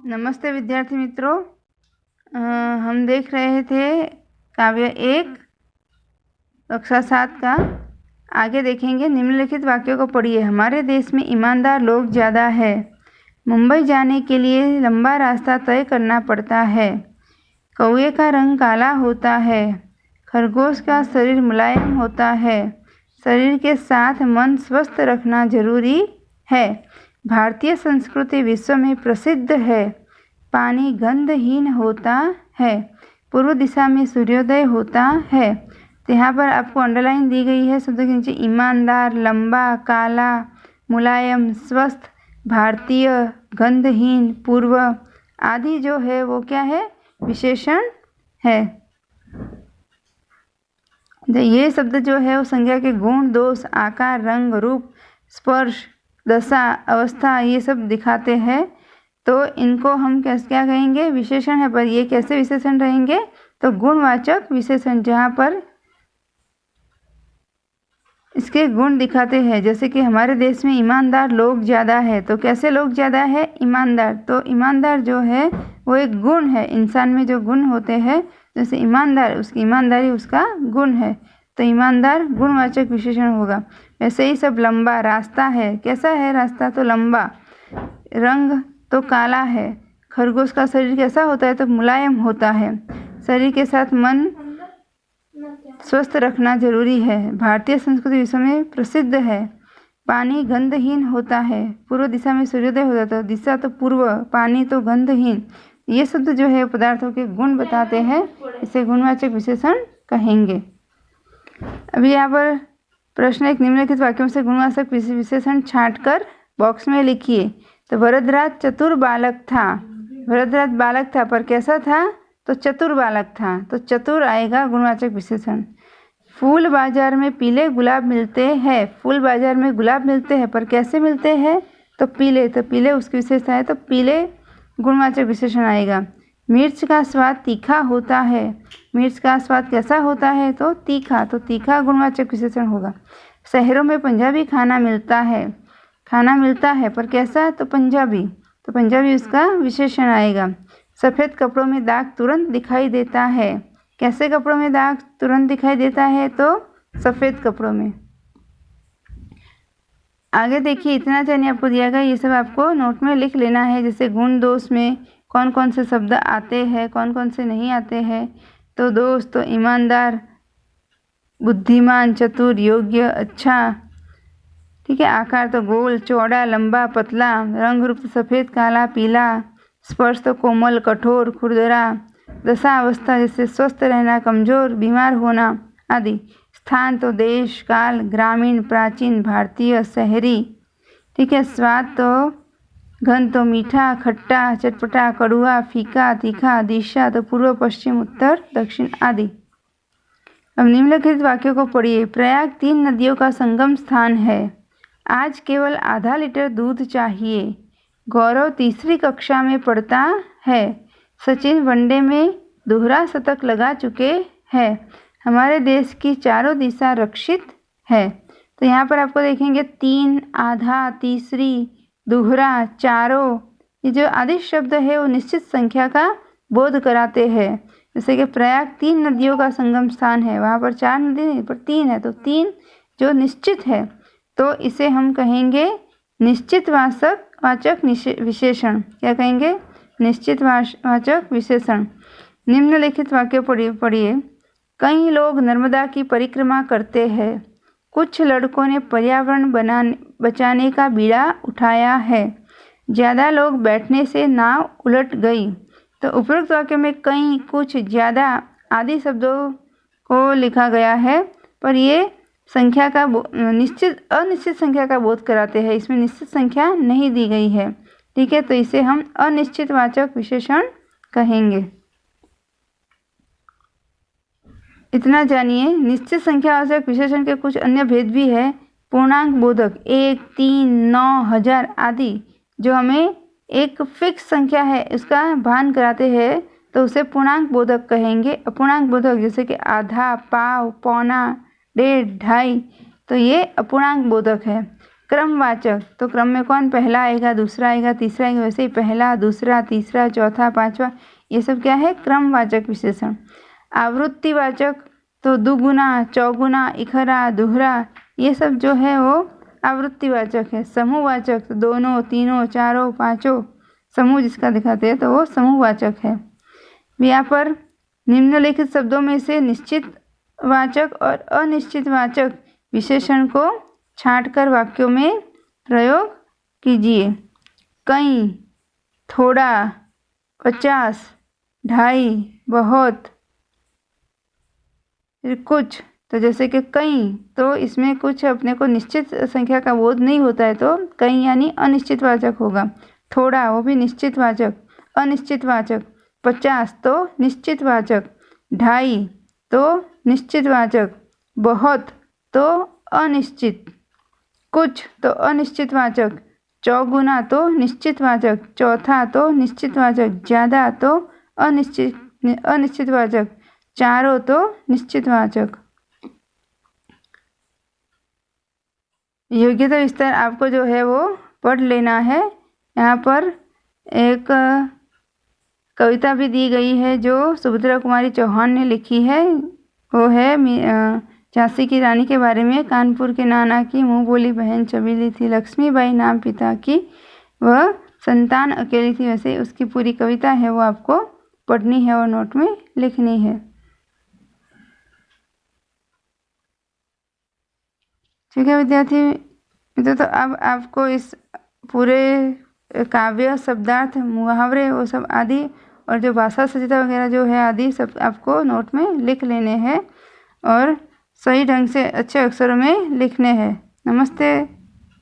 नमस्ते विद्यार्थी मित्रों। हम देख रहे थे काव्य 1 कक्षा 7 का। आगे देखेंगे। निम्नलिखित वाक्यों को पढ़िए। हमारे देश में ईमानदार लोग ज़्यादा है। मुंबई जाने के लिए लंबा रास्ता तय करना पड़ता है। कौवे का रंग काला होता है। खरगोश का शरीर मुलायम होता है। शरीर के साथ मन स्वस्थ रखना जरूरी है। भारतीय संस्कृति विश्व में प्रसिद्ध है। पानी गंधहीन होता है। पूर्व दिशा में सूर्योदय होता है। तो यहाँ पर आपको अंडरलाइन दी गई है शब्द के नीचे ईमानदार, लंबा, काला, मुलायम, स्वस्थ, भारतीय, गंधहीन, पूर्व आदि जो है वो क्या है, विशेषण है। ये शब्द जो है वो संज्ञा के गुण, दोष, आकार, रंग, रूप, स्पर्श, दशा, अवस्था ये सब दिखाते हैं। तो इनको हम क्या कहेंगे, विशेषण है। पर ये कैसे विशेषण रहेंगे, तो गुणवाचक विशेषण, जहाँ पर इसके गुण दिखाते हैं। जैसे कि हमारे देश में ईमानदार लोग ज़्यादा है। तो कैसे लोग ज़्यादा है, ईमानदार। तो ईमानदार जो है वो एक गुण है। इंसान में जो गुण होते हैं, जैसे ईमानदार, उसकी ईमानदारी उसका गुण है। तो ईमानदार गुणवाचक विशेषण होगा। वैसे ही सब लंबा, रास्ता है। कैसा है रास्ता, तो लंबा। रंग तो काला है। खरगोश का शरीर कैसा होता है, तो मुलायम होता है। शरीर के साथ मन स्वस्थ रखना जरूरी है। भारतीय संस्कृति विश्व में प्रसिद्ध है। पानी गंधहीन होता है। पूर्व दिशा में सूर्योदय हो जाता है। दिशा तो पूर्व, पानी तो गंधहीन। ये शब्द जो है पदार्थों के गुण बताते हैं। इसे गुणवाचक विशेषण कहेंगे। अभी यहाँ पर प्रश्न एक, निम्नलिखित वाक्यों से गुणवाचक विशेषण छांटकर बॉक्स में लिखिए। तो भरद्वाज चतुर बालक था। भरद्वाज बालक था, पर कैसा था, तो चतुर बालक था। तो चतुर आएगा गुणवाचक विशेषण। फूल बाजार में पीले गुलाब मिलते हैं। फूल बाजार में गुलाब मिलते हैं, पर कैसे मिलते हैं, तो पीले। तो पीले उसकी विशेषता है, तो पीले गुणवाचक विशेषण आएगा। मिर्च का स्वाद तीखा होता है। मिर्च का स्वाद कैसा होता है, तो तीखा। तो तीखा गुणवाचक विशेषण होगा। शहरों में पंजाबी खाना मिलता है। खाना मिलता है, पर कैसा, तो पंजाबी। तो पंजाबी उसका विशेषण आएगा। सफ़ेद कपड़ों में दाग तुरंत दिखाई देता है। कैसे कपड़ों में दाग तुरंत दिखाई देता है, तो सफ़ेद कपड़ों में। आगे देखिए, इतना जानिए आपको दिया गया। ये सब आपको नोट में लिख लेना है। जैसे गुण दोष में कौन कौन से शब्द आते हैं, कौन कौन से नहीं आते हैं। तो दोष तो ईमानदार, बुद्धिमान, चतुर, योग्य, अच्छा, ठीक है। आकार तो गोल, चौड़ा, लंबा, पतला। रंग रूप तो सफ़ेद, काला, पीला। स्पर्श तो कोमल, कठोर, खुरदरा। दशा अवस्था जैसे स्वस्थ रहना, कमजोर, बीमार होना आदि। स्थान तो देश, काल, ग्रामीण, प्राचीन, भारतीय, शहरी, ठीक है। स्वाद तो घन तो मीठा, खट्टा, चटपटा, कड़ुआ, फीका, तीखा। दिशा तो पूर्व, पश्चिम, उत्तर, दक्षिण आदि। अब निम्नलिखित वाक्यों को पढ़िए। प्रयाग 3 नदियों का संगम स्थान है। आज केवल आधा लीटर दूध चाहिए। गौरव तीसरी कक्षा में पढ़ता है। सचिन वनडे में दोहरा शतक लगा चुके हैं। हमारे देश की चारों दिशा रक्षित है। तो यहाँ पर आपको देखेंगे 3, आधा, तीसरी, दोहरा, चारों, ये जो आदि शब्द है वो निश्चित संख्या का बोध कराते हैं। जैसे कि प्रयाग 3 नदियों का संगम स्थान है। वहाँ पर 4 नदी नहीं, पर 3 है। तो 3 जो निश्चित है, तो इसे हम कहेंगे निश्चित वाचक विशेषण। क्या कहेंगे, निश्चित वाचक विशेषण। निम्नलिखित वाक्य पढ़िए। कई लोग नर्मदा की परिक्रमा करते हैं। कुछ लड़कों ने पर्यावरण बचाने का बीड़ा उठाया है। ज़्यादा लोग बैठने से नाव उलट गई। तो उपरोक्त वाक्य में कई, कुछ, ज़्यादा आदि शब्दों को लिखा गया है, पर ये संख्या का अनिश्चित संख्या का बोध कराते हैं। इसमें निश्चित संख्या नहीं दी गई है, ठीक है। तो इसे हम अनिश्चित वाचक विशेषण कहेंगे। इतना जानिए। निश्चित संख्या वाचक विशेषण के कुछ अन्य भेद भी है। पूर्णांक बोधक 1, 3, 9, 1000 आदि, जो हमें एक फिक्स संख्या है उसका भान कराते हैं, तो उसे पूर्णांक बोधक कहेंगे। अपूर्णांक बोधक जैसे कि आधा, पाव, पौना, 1.5, 2.5, तो ये अपूर्णांक बोधक है। क्रमवाचक, तो क्रम में कौन पहला आएगा, दूसरा आएगा, तीसरा आएगा, वैसे ही पहला, दूसरा, तीसरा, चौथा, पांचवा, ये सब क्या है, क्रमवाचक विशेषण। आवृत्तिवाचक, तो दुगुना, चौगुना, इखरा, दोहरा, ये सब जो है वो आवृत्तिवाचक है। समूहवाचक, तो दोनों, तीनों, चारों, पांचों, समूह जिसका दिखाते हैं तो वो समूहवाचक है। यहाँ पर निम्नलिखित शब्दों में से निश्चित वाचक और अनिश्चित वाचक विशेषण को छांटकर वाक्यों में प्रयोग कीजिए। कई, थोड़ा, 50, 2.5, बहुत, फिर कुछ, तो जैसे कि कई, तो इसमें कुछ अपने को निश्चित संख्या का बोध नहीं होता है, तो कई यानी अनिश्चित वाचक होगा। थोड़ा, वो भी निश्चित वाचक, अनिश्चित वाचक। 50 तो निश्चित वाचक, 2.5 तो निश्चित वाचक, बहुत तो अनिश्चित, कुछ तो अनिश्चित वाचक, चौगुना तो निश्चित वाचक, चौथा तो निश्चित वाचक, ज़्यादा तो अनिश्चित वाचक, चारों तो निश्चित वाचक। योग्यता विस्तार आपको जो है वो पढ़ लेना है। यहाँ पर एक कविता भी दी गई है जो सुभद्रा कुमारी चौहान ने लिखी है, वो है झांसी की रानी के बारे में। कानपुर के नाना की मुँह बोली बहन चबीली थी, लक्ष्मीबाई नाम पिता की, वह संतान अकेली थी। वैसे उसकी पूरी कविता है वो आपको पढ़नी है और नोट में लिखनी है। ठीक है विद्यार्थी मित्रों, तो अब आपको इस पूरे काव्य, शब्दार्थ, मुहावरे, वो सब आदि और जो भाषा सज्जता वगैरह जो है आदि सब आपको नोट में लिख लेने हैं और सही ढंग से अच्छे अक्षरों में लिखने हैं। नमस्ते।